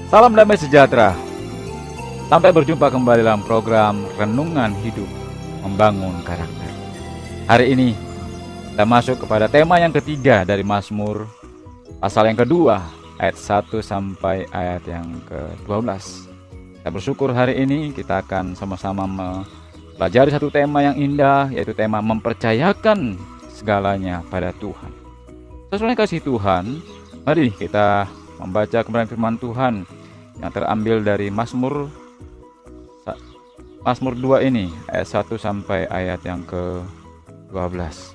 Salam damai sejahtera. Sampai berjumpa kembali dalam program Renungan Hidup Membangun Karakter. Hari ini kita masuk kepada tema yang ketiga dari Mazmur, pasal yang kedua, ayat 1 sampai ayat yang ke-12. Kita bersyukur hari ini kita akan sama-sama mempelajari satu tema yang indah, yaitu tema mempercayakan segalanya pada Tuhan. Sesuai kasih Tuhan, mari kita membaca kebenaran firman Tuhan yang terambil dari Mazmur 2 ini, ayat 1 sampai ayat yang ke-12.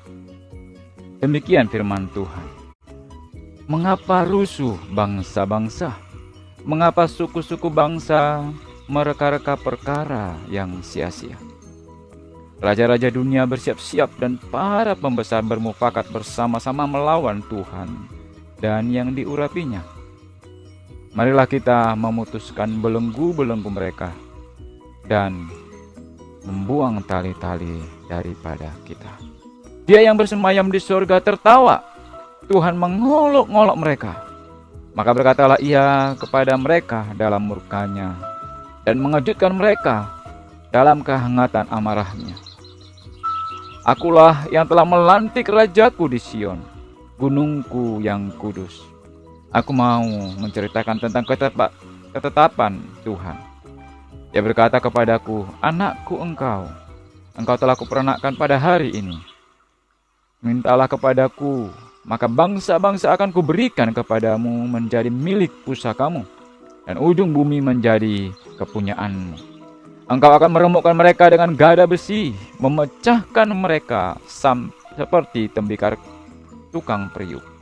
Demikian firman Tuhan. Mengapa rusuh bangsa-bangsa? Mengapa suku-suku bangsa mereka-reka perkara yang sia-sia? Raja-raja dunia bersiap-siap dan para pembesar bermufakat bersama-sama melawan Tuhan dan yang diurapinya. Marilah kita memutuskan belenggu-belenggu mereka dan membuang tali-tali daripada kita. Dia yang bersemayam di surga tertawa, Tuhan mengolok-ngolok mereka. Maka berkatalah ia kepada mereka dalam murkanya dan mengejutkan mereka dalam kehangatan amarahnya. Akulah yang telah melantik rajaku di Sion, gunungku yang kudus. Aku mau menceritakan tentang ketetapan Tuhan. Dia berkata kepadaku, anakku engkau telah kupernakkan pada hari ini. Mintalah kepadaku, maka bangsa-bangsa akan kuberikan kepadamu menjadi milik pusakamu, dan ujung bumi menjadi kepunyaanmu. Engkau akan meremukkan mereka dengan gada besi, memecahkan mereka seperti tembikar tukang periuk.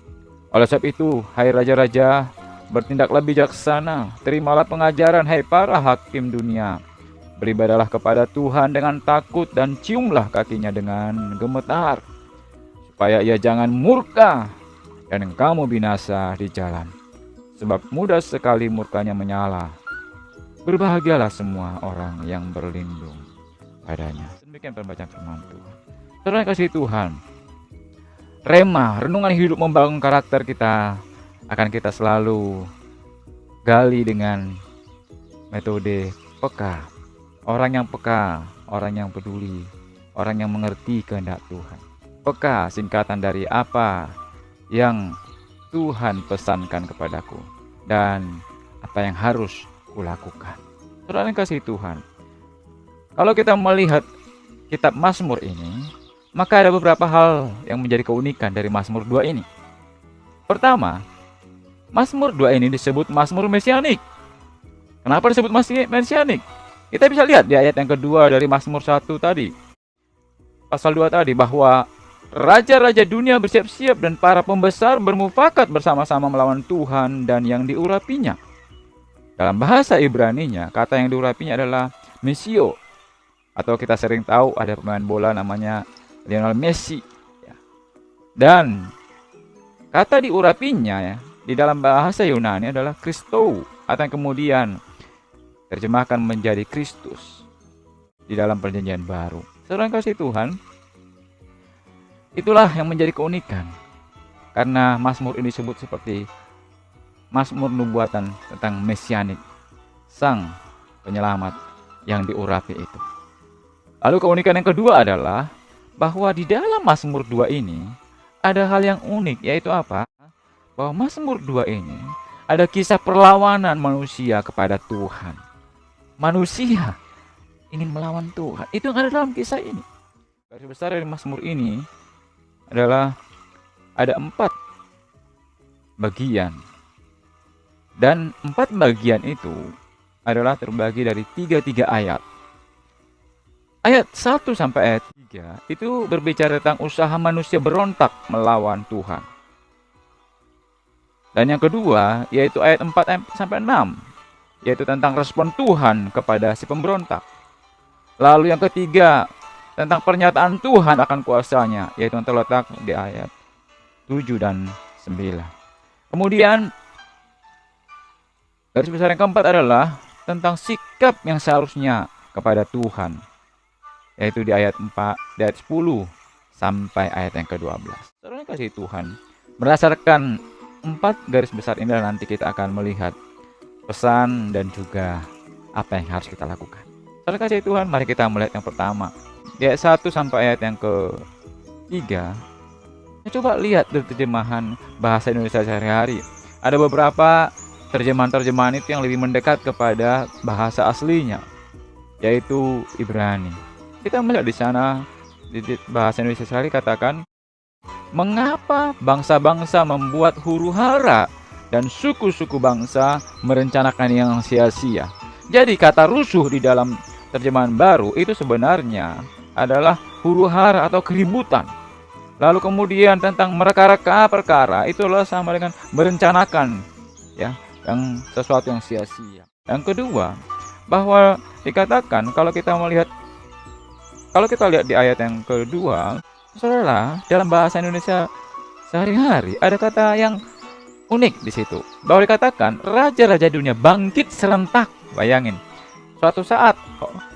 Oleh sebab itu, hai raja-raja, bertindaklah bijaksana, terimalah pengajaran, hai para hakim dunia. Beribadalah kepada Tuhan dengan takut dan ciumlah kakinya dengan gemetar, supaya ia jangan murka dan kamu binasa di jalan. Sebab mudah sekali murkanya menyala. Berbahagialah semua orang yang berlindung padanya. Demikian pembacaan firman Tuhan. Saudara kasih Tuhan, Rema, renungan hidup membangun karakter kita, akan kita selalu gali dengan metode peka. Orang yang peka, orang yang peduli, orang yang mengerti kehendak Tuhan. Peka singkatan dari apa yang Tuhan pesankan kepadaku dan apa yang harus kulakukan. Saudara yang kasih Tuhan, kalau kita melihat kitab Mazmur ini, maka ada beberapa hal yang menjadi keunikan dari Mazmur 2 ini. Pertama, Mazmur 2 ini disebut Mazmur Mesianik. Kenapa disebut Mesianik? Kita bisa lihat di ayat yang kedua dari Mazmur 1 tadi, pasal 2 tadi, bahwa raja-raja dunia bersiap-siap dan para pembesar bermufakat bersama-sama melawan Tuhan dan yang diurapinya. Dalam bahasa Ibraninya, kata yang diurapinya adalah Mesio, atau kita sering tahu ada pemain bola namanya Lionel Messi. Dan kata diurapinya di dalam bahasa Yunani adalah Christou, atau yang kemudian terjemahkan menjadi Kristus di dalam perjanjian baru. Saudara kasih Tuhan, itulah yang menjadi keunikan, karena Mazmur ini disebut seperti Mazmur nubuatan tentang Mesianik, sang penyelamat yang diurapi itu. Lalu keunikan yang kedua adalah bahwa di dalam Mazmur 2 ini ada hal yang unik, yaitu apa? Bahwa Mazmur 2 ini ada kisah perlawanan manusia kepada Tuhan. Manusia ingin melawan Tuhan. Itu yang ada dalam kisah ini. Garis besar dari Mazmur ini adalah ada 4 bagian. Dan 4 bagian itu adalah terbagi dari 3 ayat. Ayat 1 sampai ayat 3 itu berbicara tentang usaha manusia berontak melawan Tuhan. Dan yang kedua yaitu ayat 4 sampai 6, yaitu tentang respon Tuhan kepada si pemberontak. Lalu yang ketiga tentang pernyataan Tuhan akan kuasanya, yaitu yang terletak di ayat 7 dan 9. Kemudian garis besar yang keempat adalah tentang sikap yang seharusnya kepada Tuhan, yaitu di ayat 10 sampai ayat yang ke-12. Saudara kasih Tuhan, berdasarkan 4 garis besar ini nanti kita akan melihat pesan dan juga apa yang harus kita lakukan. Saudara kasih Tuhan, mari kita melihat yang pertama. Di ayat 1 sampai ayat yang ke-3. Coba lihat dari terjemahan bahasa Indonesia sehari-hari. Ada beberapa terjemahan-terjemahan itu yang lebih mendekat kepada bahasa aslinya, yaitu Ibrani. Kita melihat di sana di bahasa Indonesia sehari katakan, mengapa bangsa-bangsa membuat huru-hara dan suku-suku bangsa merencanakan yang sia-sia. Jadi kata rusuh di dalam terjemahan baru itu sebenarnya adalah huru-hara atau keributan. Lalu kemudian tentang mereka-reka perkara itu adalah sama dengan merencanakan, ya, yang sesuatu yang sia-sia. Yang kedua, bahwa dikatakan kalau kita lihat di ayat yang kedua, saudara, dalam bahasa Indonesia sehari-hari ada kata yang unik di situ. Bahwa dikatakan raja-raja dunia bangkit serentak. Bayangin, suatu saat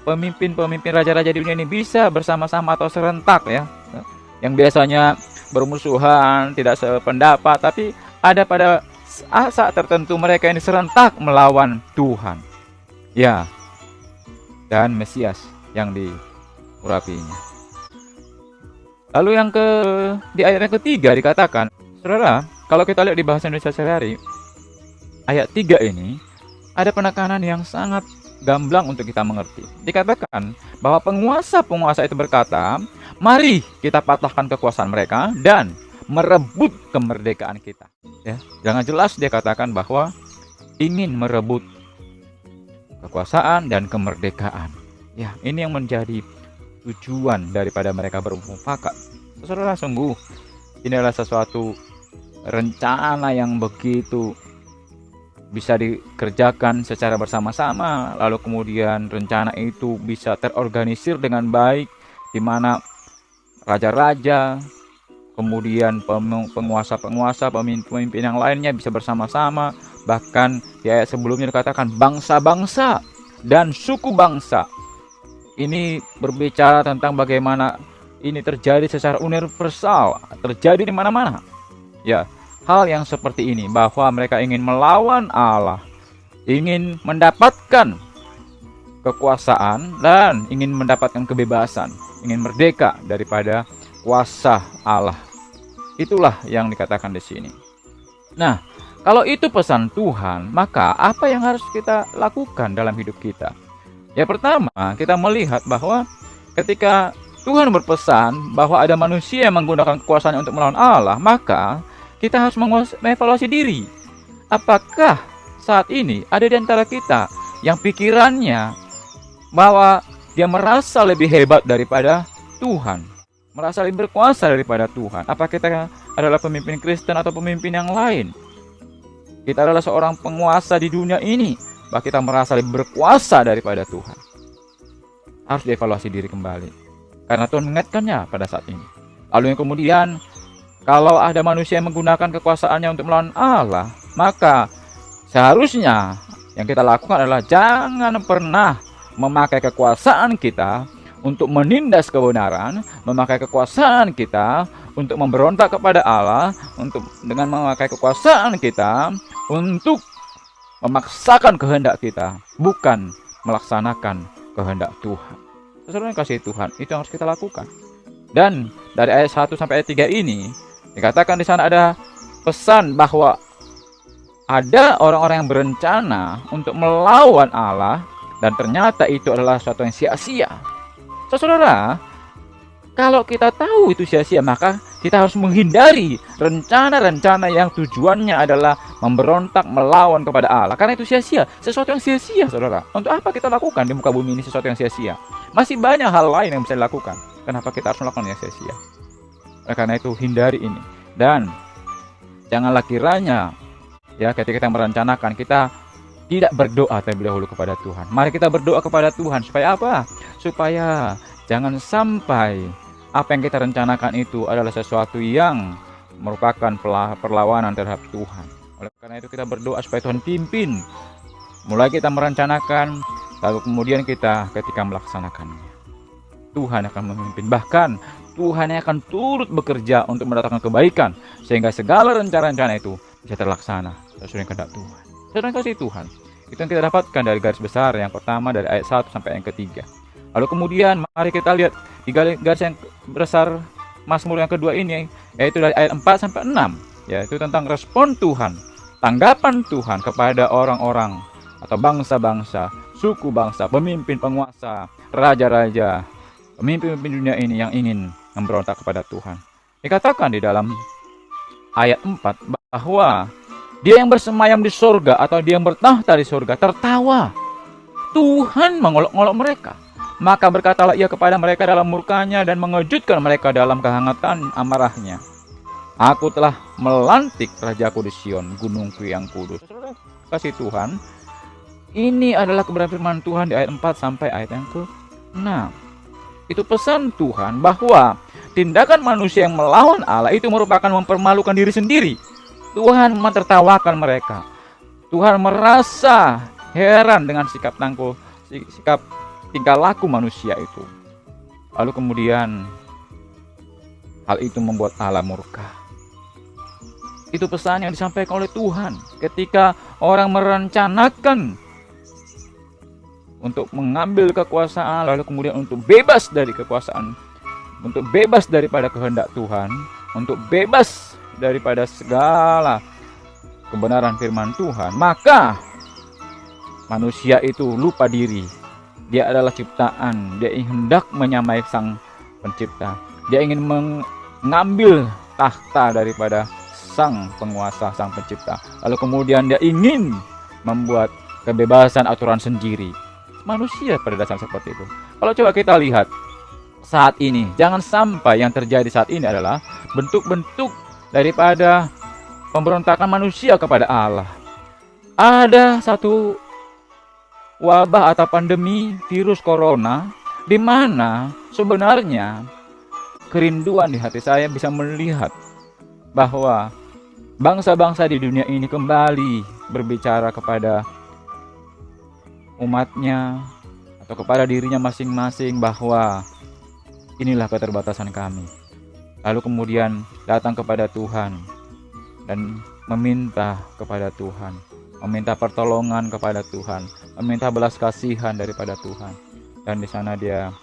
pemimpin-pemimpin raja-raja dunia ini bisa bersama-sama atau serentak, ya. Yang biasanya bermusuhan, tidak sependapat, tapi ada pada saat tertentu mereka ini serentak melawan Tuhan, ya, dan Mesias yang diurapinya. Lalu di ayat yang ketiga dikatakan, saudara, kalau kita lihat di bahasa Indonesia sehari-hari, ayat 3 ini ada penekanan yang sangat gamblang untuk kita mengerti. Dikatakan bahwa penguasa-penguasa itu berkata, mari kita patahkan kekuasaan mereka dan merebut kemerdekaan kita. Ya, jangan jelas dia katakan bahwa ingin merebut kekuasaan dan kemerdekaan. Ya, ini yang menjadi tujuan daripada mereka bermufakat. Saudara, sungguh ini adalah sesuatu rencana yang begitu bisa dikerjakan secara bersama-sama, lalu kemudian rencana itu bisa terorganisir dengan baik, di mana raja-raja, kemudian penguasa-penguasa, pemimpin yang lainnya bisa bersama-sama. Bahkan di ayat sebelumnya dikatakan bangsa-bangsa dan suku bangsa. Ini berbicara tentang bagaimana ini terjadi secara universal, terjadi di mana-mana. Ya, hal yang seperti ini, bahwa mereka ingin melawan Allah, ingin mendapatkan kekuasaan dan ingin mendapatkan kebebasan, ingin merdeka daripada kuasa Allah. Itulah yang dikatakan di sini. Nah, kalau itu pesan Tuhan, maka apa yang harus kita lakukan dalam hidup kita? Ya, pertama, kita melihat bahwa ketika Tuhan berpesan bahwa ada manusia yang menggunakan kekuasaannya untuk melawan Allah, maka kita harus mengevaluasi diri. Apakah saat ini ada di antara kita yang pikirannya bahwa dia merasa lebih hebat daripada Tuhan, merasa lebih berkuasa daripada Tuhan? Apa kita adalah pemimpin Kristen atau pemimpin yang lain? Kita adalah seorang penguasa di dunia ini, bahwa kita merasa lebih berkuasa daripada Tuhan. Harus dievaluasi diri kembali, karena Tuhan mengingatkannya pada saat ini. Lalu yang kemudian, kalau ada manusia yang menggunakan kekuasaannya untuk melawan Allah, maka seharusnya yang kita lakukan adalah jangan pernah memakai kekuasaan kita untuk menindas kebenaran, memakai kekuasaan kita untuk memberontak kepada Allah, dengan memakai kekuasaan kita untuk memaksakan kehendak kita, bukan melaksanakan kehendak Tuhan. Saudara yang kasih Tuhan, itu yang harus kita lakukan. Dan dari ayat 1 sampai ayat 3 ini dikatakan di sana ada pesan bahwa ada orang-orang yang berencana untuk melawan Allah, dan ternyata itu adalah sesuatu yang sia-sia. Saudara, kalau kita tahu itu sia-sia, maka kita harus menghindari rencana-rencana yang tujuannya adalah memberontak melawan kepada Allah. Karena itu sia-sia, sesuatu yang sia-sia, saudara. Untuk apa kita lakukan di muka bumi ini sesuatu yang sia-sia? Masih banyak hal lain yang bisa dilakukan. Kenapa kita harus melakukan yang sia-sia? Karena itu hindari ini. Dan janganlah kiranya, ya, ketika kita merencanakan, kita tidak berdoa terlebih dahulu kepada Tuhan. Mari kita berdoa kepada Tuhan supaya apa? Supaya jangan sampai apa yang kita rencanakan itu adalah sesuatu yang merupakan perlawanan terhadap Tuhan. Oleh karena itu kita berdoa supaya Tuhan pimpin. Mulai kita merencanakan, lalu kemudian kita ketika melaksanakannya, Tuhan akan memimpin. Bahkan Tuhan akan turut bekerja untuk mendatangkan kebaikan, sehingga segala rencana-rencana itu bisa terlaksana sesuai dengan kehendak Tuhan. Saudara kasih Tuhan, Itu yang kita dapatkan dari garis besar yang pertama dari ayat 1 sampai yang ketiga. Lalu kemudian mari kita lihat di garis yang besar Mazmur yang kedua ini, yaitu dari ayat 4 sampai 6, yaitu tentang respon Tuhan, tanggapan Tuhan kepada orang-orang atau bangsa-bangsa, suku bangsa, pemimpin penguasa, raja-raja, pemimpin-pemimpin dunia ini yang ingin memberontak kepada Tuhan. Dikatakan di dalam ayat 4 bahwa dia yang bersemayam di surga atau dia yang bertahta di surga tertawa. Tuhan mengolok-olok mereka. Maka berkatalah ia kepada mereka dalam murkanya dan mengejutkan mereka dalam kehangatan amarahnya. Aku telah melantik rajaku di Sion, gunungku yang kudus. Kasih Tuhan, ini adalah kebenaran firman Tuhan di ayat 4 sampai ayat yang ke-6. Itu pesan Tuhan bahwa tindakan manusia yang melawan Allah itu merupakan mempermalukan diri sendiri. Tuhan mentertawakan mereka. Tuhan merasa heran dengan sikap tingkah laku manusia itu. Lalu kemudian hal itu membuat Allah murka. Itu pesan yang disampaikan oleh Tuhan ketika orang merencanakan untuk mengambil kekuasaan, lalu kemudian untuk bebas dari kekuasaan, untuk bebas daripada kehendak Tuhan, untuk bebas daripada segala kebenaran firman Tuhan, maka manusia itu lupa diri. Dia adalah ciptaan, dia hendak menyamai sang pencipta. Dia ingin mengambil tahta daripada sang penguasa, sang pencipta. Lalu kemudian dia ingin membuat kebebasan aturan sendiri. Manusia pada dasarnya seperti itu. Kalau coba kita lihat saat ini, jangan sampai yang terjadi saat ini adalah bentuk-bentuk daripada pemberontakan manusia kepada Allah. Ada satu wabah atau pandemi virus corona di mana sebenarnya kerinduan di hati saya bisa melihat bahwa bangsa-bangsa di dunia ini kembali berbicara kepada umatnya atau kepada dirinya masing-masing bahwa inilah keterbatasan kami. Lalu kemudian datang kepada Tuhan dan meminta kepada Tuhan, meminta pertolongan kepada Tuhan, meminta belas kasihan daripada Tuhan. Dan di sana dia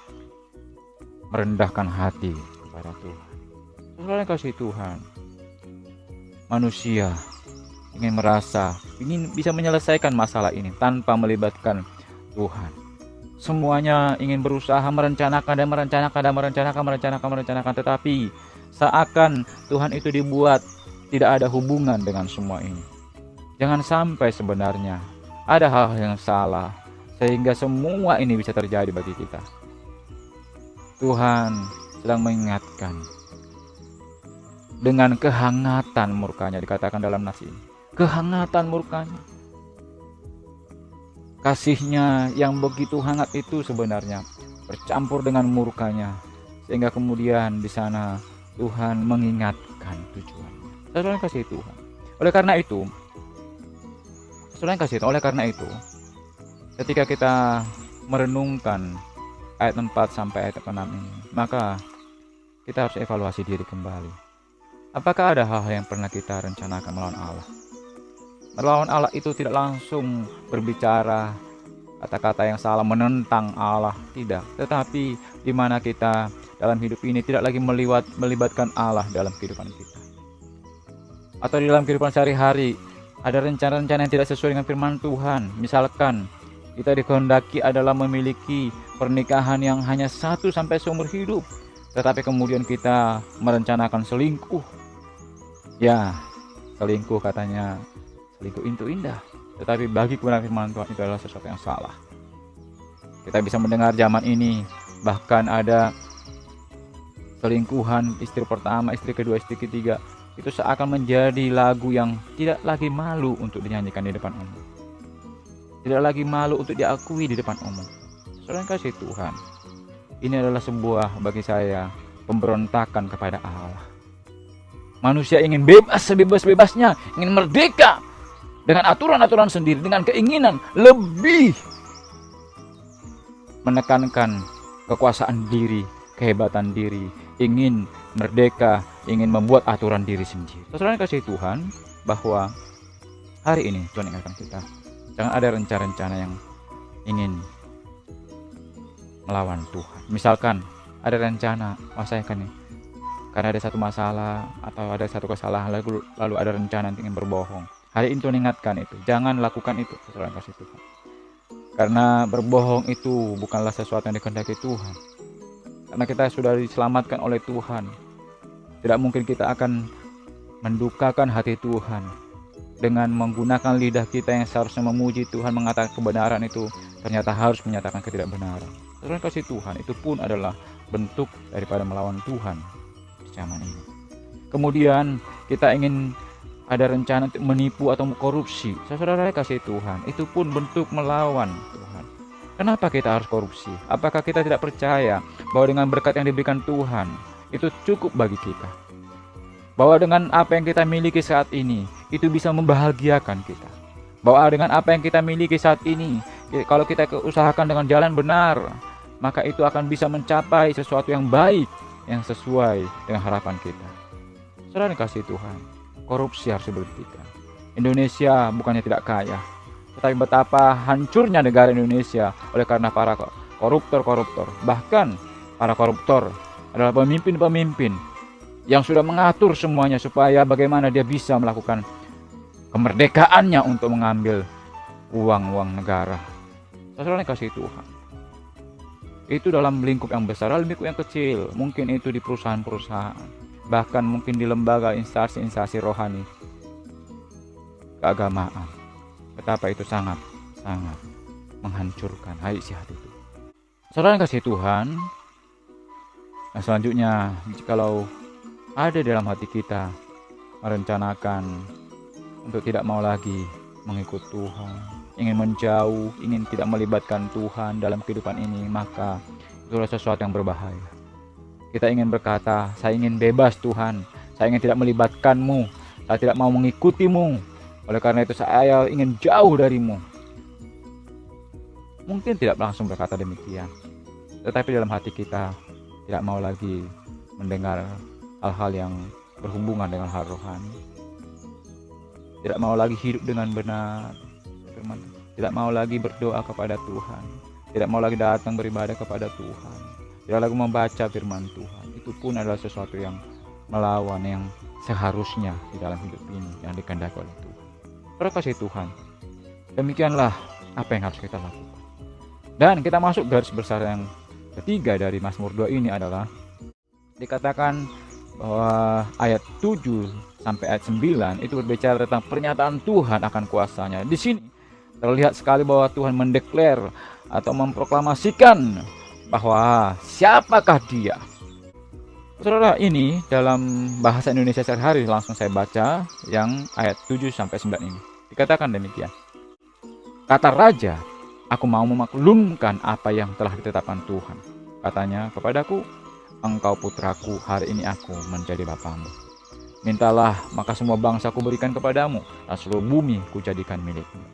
merendahkan hati kepada Tuhan. Saudara kasih Tuhan, manusia ingin bisa menyelesaikan masalah ini tanpa melibatkan Tuhan. Semuanya ingin berusaha merencanakan, tetapi seakan Tuhan itu dibuat tidak ada hubungan dengan semua ini. Jangan sampai sebenarnya ada hal-hal yang salah sehingga semua ini bisa terjadi bagi kita. Tuhan sedang mengingatkan dengan kehangatan murkanya, dikatakan dalam nas ini. Kehangatan murkanya. Kasihnya yang begitu hangat itu sebenarnya bercampur dengan murkanya, sehingga kemudian di sana Tuhan mengingatkan tujuannya. Saudara kasih Tuhan. Oleh karena itu, ketika kita merenungkan ayat 4 sampai ayat 6 ini, maka kita harus evaluasi diri kembali. Apakah ada hal-hal yang pernah kita rencanakan melawan Allah? Melawan Allah itu tidak langsung berbicara kata-kata yang salah menentang Allah, tidak. Tetapi di mana kita dalam hidup ini tidak lagi melibatkan Allah dalam kehidupan kita. Atau di dalam kehidupan sehari-hari ada rencana-rencana yang tidak sesuai dengan firman Tuhan. Misalkan kita dikehendaki adalah memiliki pernikahan yang hanya 1 sampai seumur hidup, tetapi kemudian kita merencanakan selingkuh. Ya, selingkuh katanya selingkuh itu indah, tetapi bagi kebenaran firman Tuhan itu adalah sesuatu yang salah. Kita bisa mendengar zaman ini bahkan ada selingkuhan istri pertama, istri kedua, istri ketiga. Itu seakan menjadi lagu yang tidak lagi malu untuk dinyanyikan di depan umum, tidak lagi malu untuk diakui di depan umum. Saudara kasih Tuhan, ini adalah sebuah bagi saya pemberontakan kepada Allah. Manusia ingin bebas sebebas-bebasnya, ingin merdeka dengan aturan-aturan sendiri, dengan keinginan lebih menekankan kekuasaan diri, kehebatan diri, ingin merdeka, ingin membuat aturan diri sendiri. Saudara kasih Tuhan, bahwa hari ini Tuhan ingatkan kita, Jangan ada rencana-rencana yang ingin melawan Tuhan. Misalkan ada rencana, saya kan nih, karena ada satu masalah atau ada satu kesalahan, lalu ada rencana ingin berbohong. Hari itu ingatkan itu, jangan lakukan itu, saudara kasih Tuhan. Karena berbohong itu bukanlah sesuatu yang dikehendaki Tuhan. Karena kita sudah diselamatkan oleh Tuhan, tidak mungkin kita akan mendukakan hati Tuhan dengan menggunakan lidah kita yang seharusnya memuji Tuhan, mengatakan kebenaran itu ternyata harus menyatakan ketidakbenaran. Saudara kasih Tuhan, itu pun adalah bentuk daripada melawan Tuhan zaman ini. Kemudian kita ingin ada rencana untuk menipu atau korupsi. Saudara kasih Tuhan, itu pun bentuk melawan Tuhan. Kenapa kita harus korupsi? Apakah kita tidak percaya bahwa dengan berkat yang diberikan Tuhan itu cukup bagi kita? Bahwa dengan apa yang kita miliki saat ini itu bisa membahagiakan kita. Bahwa dengan apa yang kita miliki saat ini, kalau kita usahakan dengan jalan benar, maka itu akan bisa mencapai sesuatu yang baik, yang sesuai dengan harapan kita. Saudara kasih Tuhan, korupsi harus diberhentikan. Indonesia bukannya tidak kaya, tetapi betapa hancurnya negara Indonesia oleh karena para koruptor. Bahkan para koruptor adalah pemimpin-pemimpin yang sudah mengatur semuanya supaya bagaimana dia bisa melakukan kemerdekaannya untuk mengambil uang-uang negara. Saudara kasih Tuhan, itu dalam lingkup yang besar, dalam lingkup yang kecil, mungkin itu di perusahaan-perusahaan, bahkan mungkin di lembaga instansi rohani keagamaan. Betapa itu sangat menghancurkan haisiat itu. Saudara kasih Tuhan, nah selanjutnya, jikalau ada dalam hati kita merencanakan untuk tidak mau lagi mengikut Tuhan, ingin menjauh, ingin tidak melibatkan Tuhan dalam kehidupan ini, maka itulah sesuatu yang berbahaya. Kita ingin berkata, saya ingin bebas Tuhan, saya ingin tidak melibatkanmu, saya tidak mau mengikutimu, oleh karena itu saya ingin jauh darimu. Mungkin tidak langsung berkata demikian, tetapi dalam hati kita tidak mau lagi mendengar hal-hal yang berhubungan dengan hal rohani, tidak mau lagi hidup dengan benar, tidak mau lagi berdoa kepada Tuhan, tidak mau lagi datang beribadah kepada Tuhan, tidak lagi membaca firman Tuhan. Itu pun adalah sesuatu yang melawan yang seharusnya di dalam hidup ini yang dikehendaki oleh Tuhan. Terkasih Tuhan, demikianlah apa yang harus kita lakukan. Dan kita masuk garis besar yang ketiga dari Mazmur 2 ini adalah dikatakan bahwa ayat 7 sampai ayat 9 itu berbicara tentang pernyataan Tuhan akan kuasanya. Di sini terlihat sekali bahwa Tuhan mendeklar atau memproklamasikan bahwa siapakah dia. Saudara, ini dalam bahasa Indonesia sehari-hari, langsung saya baca yang ayat 7 sampai 9 ini. Dikatakan demikian. Kata raja, aku mau memaklumkan apa yang telah ditetapkan Tuhan. Katanya kepadaku, engkau putraku, hari ini aku menjadi bapamu. Mintalah, maka semua bangsa ku berikan kepadamu, dan seluruh bumi ku jadikan milikmu.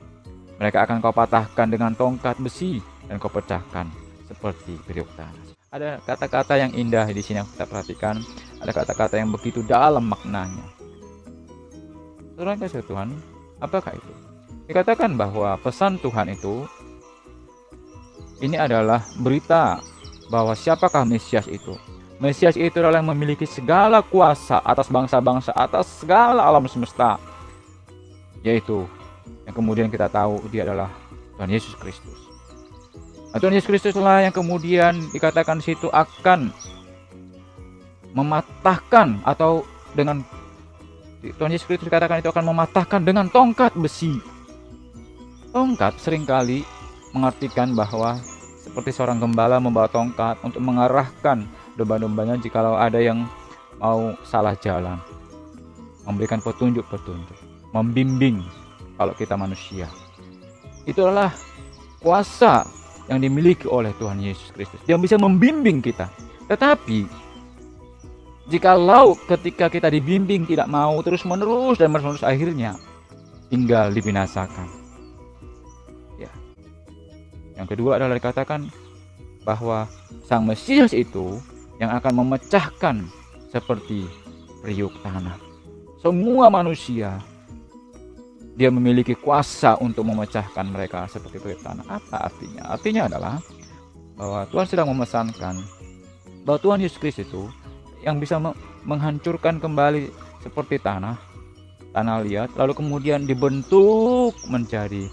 Mereka akan kau patahkan dengan tongkat besi, dan kau pecahkan seperti periuk tanah. Ada kata-kata yang indah di sini yang kita perhatikan. Ada kata-kata yang begitu dalam maknanya. Saudara kasih Tuhan, apakah itu? Dikatakan bahwa pesan Tuhan itu, ini adalah berita bahwa siapakah Mesias itu. Mesias itu adalah yang memiliki segala kuasa atas bangsa-bangsa, atas segala alam semesta. Yaitu yang kemudian kita tahu dia adalah Tuhan Yesus Kristus. Nah, Tuhan Yesus Kristus lah yang kemudian dikatakan di situ akan mematahkan, atau dengan Tuhan Yesus Kristus dikatakan itu akan mematahkan dengan tongkat besi. Tongkat seringkali mengartikan bahwa seperti seorang gembala membawa tongkat untuk mengarahkan domba-dombanya jikalau ada yang mau salah jalan, memberikan petunjuk-petunjuk, membimbing kalau kita manusia. Itu adalah kuasa yang dimiliki oleh Tuhan Yesus Kristus, yang bisa membimbing kita. Tetapi jikalau ketika kita dibimbing tidak mau terus-menerus dan menerus, akhirnya tinggal dibinasakan. Ya. Yang kedua adalah dikatakan bahwa Sang Mesias itu yang akan memecahkan seperti periuk tanah semua manusia, dia memiliki kuasa untuk memecahkan mereka seperti itu tanah. Apa artinya? Artinya adalah bahwa Tuhan sedang memesankan bahwa Tuhan Yesus Kristus itu yang bisa menghancurkan kembali seperti tanah liat, lalu kemudian dibentuk menjadi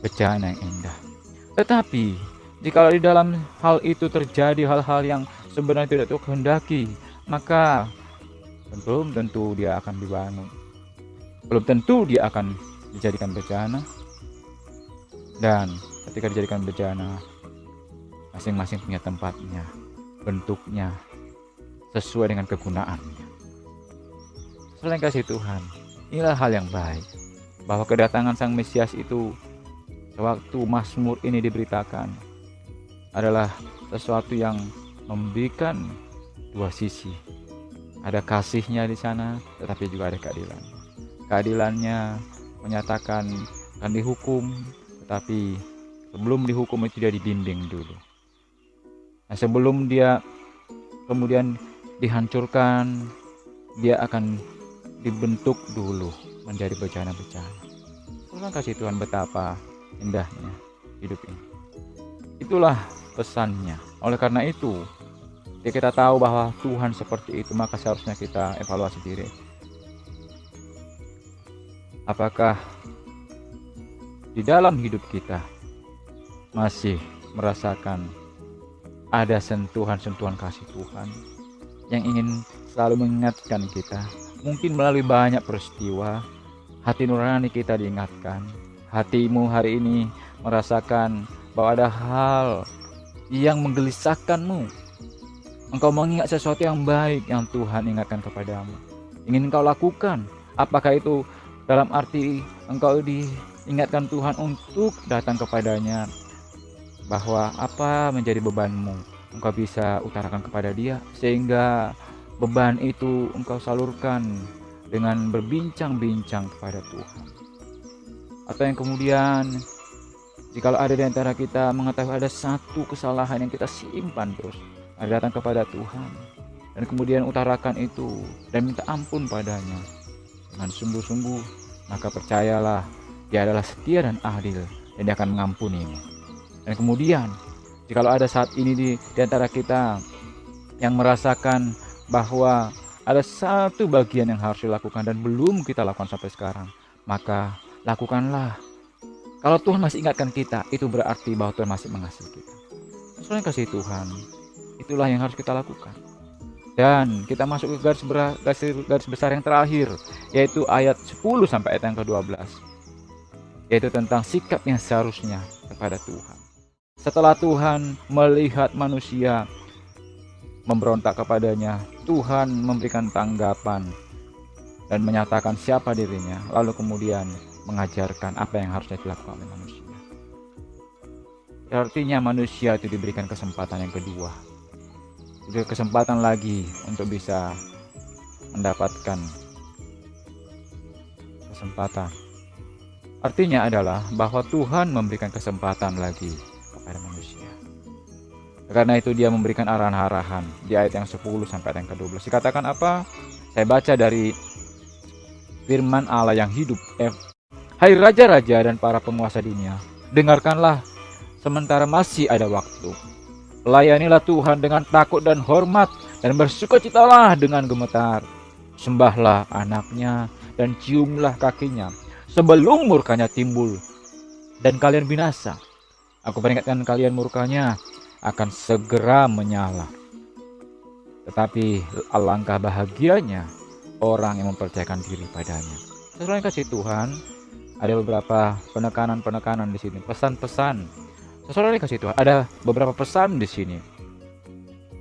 bejana yang indah. Tetapi jika di dalam hal itu terjadi hal-hal yang sebenarnya tidak Tuhan kehendaki, maka belum tentu dia akan dibangun, belum tentu dia akan dijadikan bejana. Dan ketika dijadikan bejana, masing-masing punya tempatnya, bentuknya, sesuai dengan kegunaannya. Selain kasih Tuhan, inilah hal yang baik, bahwa kedatangan Sang Mesias itu sewaktu Mazmur ini diberitakan adalah sesuatu yang memberikan dua sisi. Ada kasihnya di sana, tetapi juga ada keadilan. Keadilannya menyatakan akan dihukum, tetapi sebelum dihukum itu dia dibimbing dulu. Nah, sebelum dia kemudian dihancurkan, dia akan dibentuk dulu menjadi bejana-bejana. Terima kasih Tuhan, betapa indahnya hidup ini. Itulah pesannya. Oleh karena itu, jika kita tahu bahwa Tuhan seperti itu, maka seharusnya kita evaluasi diri. Apakah di dalam hidup kita masih merasakan ada sentuhan-sentuhan kasih Tuhan yang ingin selalu mengingatkan kita? Mungkin melalui banyak peristiwa, hati nurani kita diingatkan. Hatimu hari ini merasakan bahwa ada hal yang menggelisahkanmu. Engkau mengingat sesuatu yang baik yang Tuhan ingatkan kepadamu, ingin engkau lakukan. Apakah itu dalam arti engkau diingatkan Tuhan untuk datang kepadanya, bahwa apa menjadi bebanmu engkau bisa utarakan kepada dia, sehingga beban itu engkau salurkan dengan berbincang-bincang kepada Tuhan. Atau yang kemudian, jikalau ada di antara kita mengetahui ada satu kesalahan yang kita simpan terus, ada datang kepada Tuhan dan kemudian utarakan itu dan minta ampun padanya dengan sungguh-sungguh, maka percayalah dia adalah setia dan adil dan dia akan mengampunimu. Dan kemudian jikalau ada saat ini di antara kita yang merasakan bahwa ada satu bagian yang harus dilakukan dan belum kita lakukan sampai sekarang, maka lakukanlah. Kalau Tuhan masih ingatkan kita, itu berarti bahwa Tuhan masih mengasihi kita. Selain kasih Tuhan, itulah yang harus kita lakukan. Dan kita masuk ke garis besar yang terakhir, yaitu ayat 10 sampai ayat yang ke-12, yaitu tentang sikap yang seharusnya kepada Tuhan. Setelah Tuhan melihat manusia memberontak kepadanya, Tuhan memberikan tanggapan dan menyatakan siapa dirinya, lalu kemudian mengajarkan apa yang harusnya dilakukan oleh manusia. Artinya manusia itu diberikan kesempatan yang kedua, kesempatan lagi untuk bisa mendapatkan kesempatan. Artinya adalah bahwa Tuhan memberikan kesempatan lagi kepada manusia. Karena itu dia memberikan arahan-arahan di ayat yang 10 sampai ayat yang ke-12. Dikatakan apa? Saya baca dari firman Allah yang hidup. Hai raja-raja dan para penguasa dunia, dengarkanlah sementara masih ada waktu. Layanilah Tuhan dengan takut dan hormat, dan bersukacitalah dengan gemetar. Sembahlah anaknya dan ciumlah kakinya, sebelum murkanya timbul dan kalian binasa. Aku peringatkan kalian, murkanya akan segera menyala. Tetapi alangkah bahagianya orang yang mempercayakan diri padanya. Selain kasih Tuhan, ada beberapa penekanan di sini, pesan-pesan. Sesuai kasih Tuhan, ada beberapa pesan di sini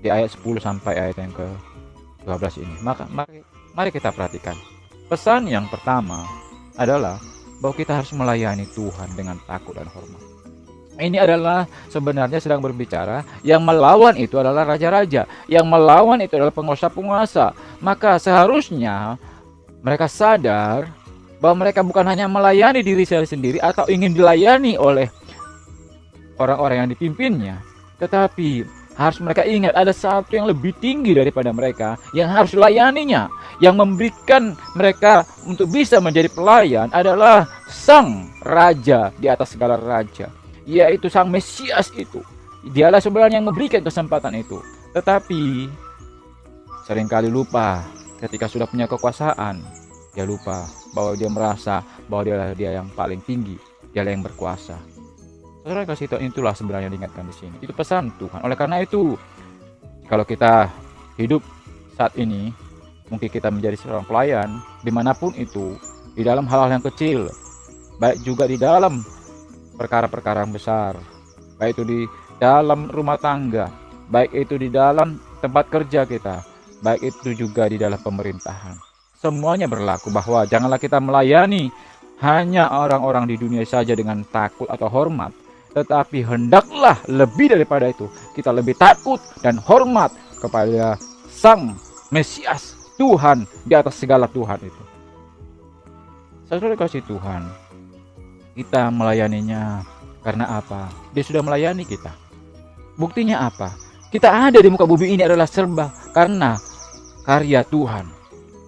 di ayat 10 sampai ayat yang ke-12 ini. Mari kita perhatikan. Pesan yang pertama adalah bahwa kita harus melayani Tuhan dengan takut dan hormat. Ini adalah sebenarnya sedang berbicara yang melawan itu adalah raja-raja, yang melawan itu adalah penguasa-penguasa. Maka seharusnya mereka sadar bahwa mereka bukan hanya melayani diri sendiri atau ingin dilayani oleh orang-orang yang dipimpinnya, tetapi harus mereka ingat ada satu yang lebih tinggi daripada mereka yang harus layaninya. Yang memberikan mereka untuk bisa menjadi pelayan adalah Sang Raja di atas segala raja, yaitu Sang Mesias itu. Dialah sebenarnya yang memberikan kesempatan itu. Tetapi seringkali lupa ketika sudah punya kekuasaan, dia lupa bahwa dia merasa bahwa dia yang paling tinggi, dialah yang berkuasa. Saudara kasih Tuhan, itulah sebenarnya diingatkan di sini. Itu pesan Tuhan. Oleh karena itu, kalau kita hidup saat ini, mungkin kita menjadi seorang pelayan dimanapun itu, di dalam hal-hal yang kecil, baik juga di dalam perkara-perkara yang besar, baik itu di dalam rumah tangga, baik itu di dalam tempat kerja kita, baik itu juga di dalam pemerintahan. Semuanya berlaku bahwa janganlah kita melayani hanya orang-orang di dunia saja dengan takut atau hormat, tetapi hendaklah lebih daripada itu, kita lebih takut dan hormat kepada Sang Mesias, Tuhan di atas segala Tuhan itu. Saudara kasih Tuhan, kita melayaninya karena apa? Dia sudah melayani kita. Buktinya apa? Kita ada di muka bumi ini adalah serba karena karya Tuhan.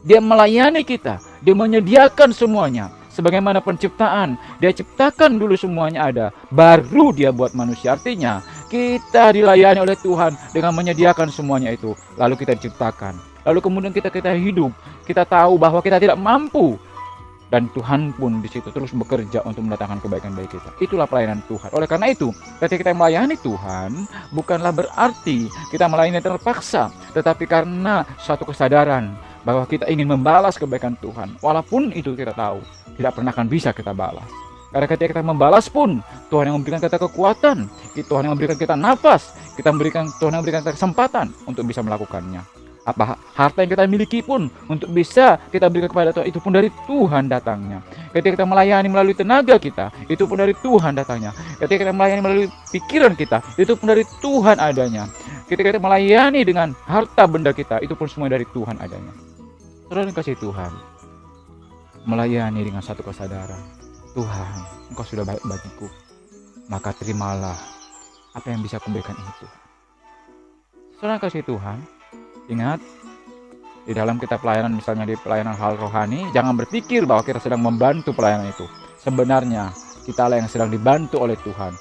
Dia melayani kita, dia menyediakan semuanya. Sebagaimana penciptaan, dia ciptakan dulu semuanya ada, baru dia buat manusia. Artinya kita dilayani oleh Tuhan dengan menyediakan semuanya itu. Lalu kita diciptakan, lalu kemudian kita hidup. Kita tahu bahwa kita tidak mampu, dan Tuhan pun di situ terus bekerja untuk mendatangkan kebaikan bagi kita. Itulah pelayanan Tuhan. Oleh karena itu, ketika kita melayani Tuhan, bukanlah berarti kita melayani terpaksa, tetapi karena suatu kesadaran bahwa kita ingin membalas kebaikan Tuhan, walaupun itu kita tahu tidak pernah akan bisa kita balas. Karena ketika kita membalas pun, Tuhan yang memberikan kita kekuatan, Tuhan yang memberikan kita nafas, Tuhan yang memberikan kita kesempatan untuk bisa melakukannya. Apa harta yang kita miliki pun untuk bisa kita berikan kepada Tuhan, itu pun dari Tuhan datangnya. Ketika kita melayani melalui tenaga kita, itu pun dari Tuhan datangnya. Ketika kita melayani melalui pikiran kita, itu pun dari Tuhan adanya. Ketika kita melayani dengan harta benda kita, itu pun semua dari Tuhan adanya. Saudara yang kasih Tuhan, melayani dengan satu kesadaran, Tuhan, Engkau sudah baik bagiku, maka terimalah apa yang bisa kuberikan itu. Saudara yang kasih Tuhan, ingat, di dalam kita pelayanan, misalnya di pelayanan hal rohani, jangan berpikir bahwa kita sedang membantu pelayanan itu. Sebenarnya kita lah yang sedang dibantu oleh Tuhan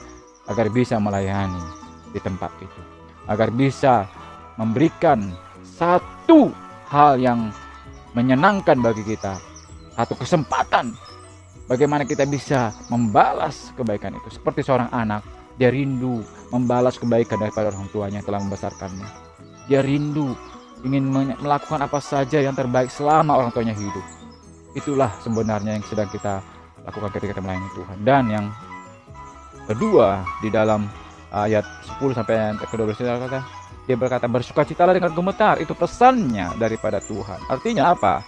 agar bisa melayani di tempat itu, agar bisa memberikan satu hal yang menyenangkan bagi kita, satu kesempatan bagaimana kita bisa membalas kebaikan itu. Seperti seorang anak, dia rindu membalas kebaikan daripada orang tuanya yang telah membesarkannya. Dia rindu ingin melakukan apa saja yang terbaik selama orang tuanya hidup. Itulah sebenarnya yang sedang kita lakukan ketika kita melayani Tuhan. Dan yang kedua, di dalam ayat 10 sampai ayat ke-12 dia berkata, bersukacitalah dengan gemetar. Itu pesannya daripada Tuhan. Artinya apa?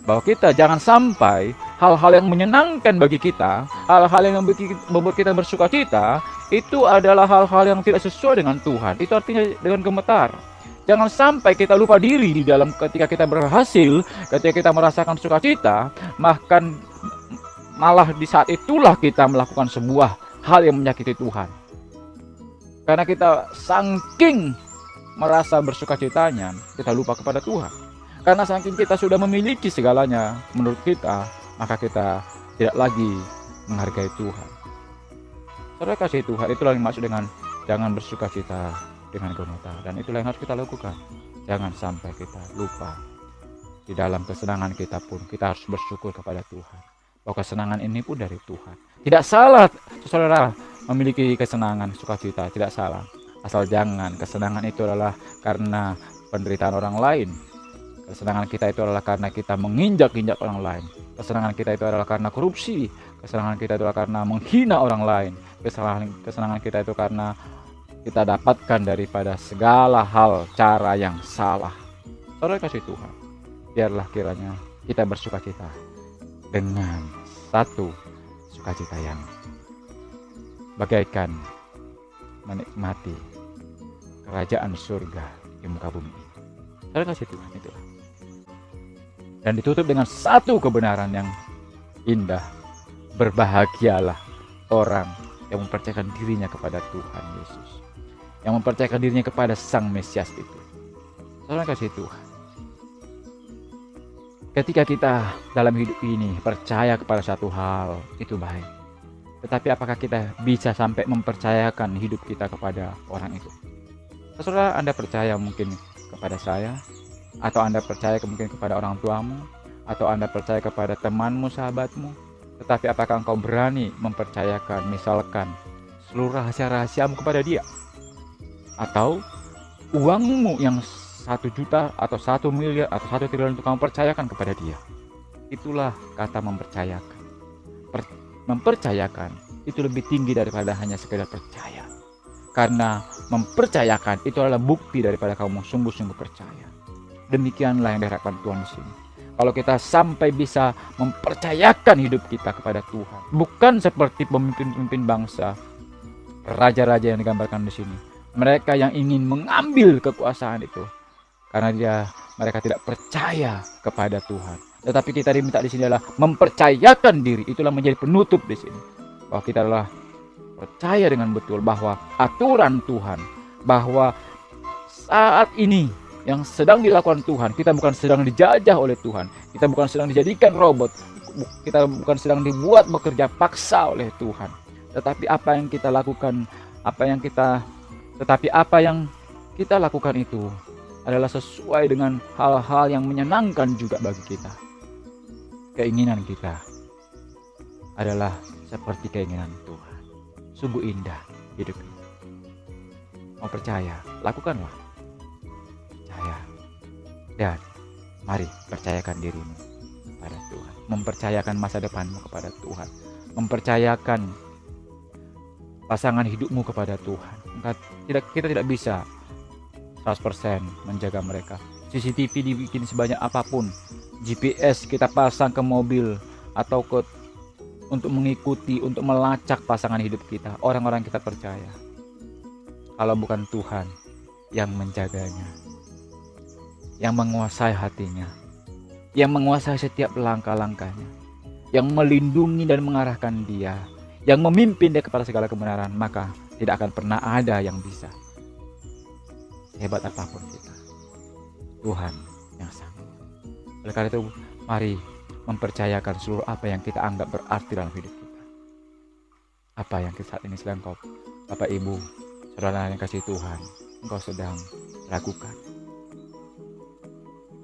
Bahwa kita jangan sampai hal-hal yang menyenangkan bagi kita, hal-hal yang membuat kita bersukacita, itu adalah hal-hal yang tidak sesuai dengan Tuhan. Itu artinya dengan gemetar. Jangan sampai kita lupa diri di dalam ketika kita berhasil, ketika kita merasakan sukacita, bahkan malah di saat itulah kita melakukan sebuah hal yang menyakiti Tuhan. Karena kita saking merasa bersukacitanya, kita lupa kepada Tuhan. Karena saking kita sudah memiliki segalanya menurut kita, maka kita tidak lagi menghargai Tuhan. Saudara kasih Tuhan, itulah yang maksud dengan jangan bersukacita dengan gemetar. Dan itulah yang harus kita lakukan. Jangan sampai kita lupa. Di dalam kesenangan kita pun, kita harus bersyukur kepada Tuhan. Bahwa kesenangan ini pun dari Tuhan. Tidak salah, saudara, memiliki kesenangan, sukacita. Tidak salah. Asal jangan, kesenangan itu adalah karena penderitaan orang lain. Kesenangan kita itu adalah karena kita menginjak-injak orang lain. Kesenangan kita itu adalah karena korupsi. Kesenangan kita itu adalah karena menghina orang lain. Kesenangan kita itu karena kita dapatkan daripada segala hal cara yang salah. Saudara kasih Tuhan, biarlah kiranya kita bersukacita dengan satu sukacita yang bagaikan menikmati kerajaan surga di muka bumi. Saudara kasih Tuhan, itulah. Dan ditutup dengan satu kebenaran yang indah. Berbahagialah orang yang mempercayakan dirinya kepada Tuhan Yesus. yang mempercayakan dirinya kepada Sang Mesias itu. Saudara kasih Tuhan, ketika kita dalam hidup ini percaya kepada satu hal, itu baik. Tetapi apakah kita bisa sampai mempercayakan hidup kita kepada orang itu? Saudara, Anda percaya mungkin kepada saya, atau Anda percaya mungkin kepada orang tuamu, atau Anda percaya kepada temanmu, sahabatmu. Tetapi apakah engkau berani mempercayakan misalkan seluruh rahasia-rahasiamu kepada dia? Atau uangmu yang 1 juta atau 1 miliar atau 1 triliun itu kamu percayakan kepada dia? Itulah kata mempercayakan. Mempercayakan itu lebih tinggi daripada hanya sekedar percaya. Karena mempercayakan itu adalah bukti daripada kamu sungguh-sungguh percaya. Demikianlah yang diharapkan Tuhan di sini. Kalau kita sampai bisa mempercayakan hidup kita kepada Tuhan, bukan seperti pemimpin-pemimpin bangsa, raja-raja yang digambarkan di sini. Mereka yang ingin mengambil kekuasaan itu karena mereka tidak percaya kepada Tuhan. Tetapi kita diminta di sini adalah mempercayakan diri. Itulah menjadi penutup di sini. Bahwa kita adalah percaya dengan betul bahwa aturan Tuhan, bahwa saat ini yang sedang dilakukan Tuhan, kita bukan sedang dijajah oleh Tuhan, kita bukan sedang dijadikan robot, kita bukan sedang dibuat bekerja paksa oleh Tuhan. Tetapi apa yang kita lakukan, apa yang kita lakukan itu adalah sesuai dengan hal-hal yang menyenangkan juga bagi kita. Keinginan kita adalah seperti keinginan Tuhan. Sungguh indah hidup ini. Mau percaya, lakukanlah. Percaya. Dan mari percayakan dirimu kepada Tuhan. Mempercayakan masa depanmu kepada Tuhan. Mempercayakan pasangan hidupmu kepada Tuhan. Kita tidak bisa 100% menjaga mereka. CCTV dibikin sebanyak apapun, GPS kita pasang ke mobil atau untuk mengikuti, untuk melacak pasangan hidup kita, orang-orang kita percaya. Kalau bukan Tuhan yang menjaganya, yang menguasai hatinya, yang menguasai setiap langkah-langkahnya, yang melindungi dan mengarahkan dia, yang memimpin dia kepada segala kebenaran, maka tidak akan pernah ada yang bisa. Hebat apapun kita, Tuhan yang sanggup. Oleh karena itu, mari mempercayakan seluruh apa yang kita anggap berarti dalam hidup kita. Apa yang saat ini sedang kau, Bapak Ibu, saudara yang kasih Tuhan, engkau sedang lakukan.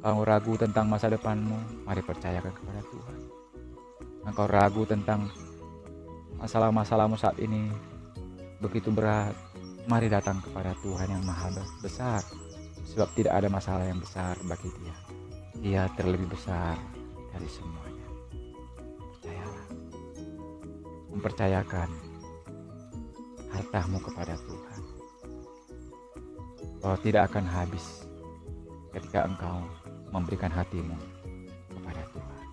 Kalau ragu tentang masa depanmu, mari percayakan kepada Tuhan. Engkau ragu tentang masalah-masalahmu saat ini begitu berat, mari datang kepada Tuhan yang maha besar. Sebab tidak ada masalah yang besar bagi dia. Dia terlebih besar dari semuanya. Percayalah. Mempercayakan hartamu kepada Tuhan, bahwa tidak akan habis ketika engkau memberikan hatimu kepada Tuhan.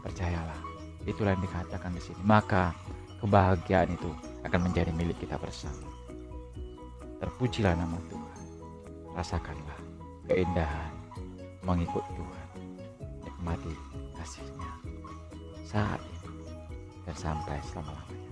Percayalah, itulah yang dikatakan di sini. Maka kebahagiaan itu akan menjadi milik kita bersama. Terpujilah nama Tuhan. Rasakanlah keindahan mengikut Tuhan. Nikmati kasih-Nya saat ini dan sampai selama-lamanya.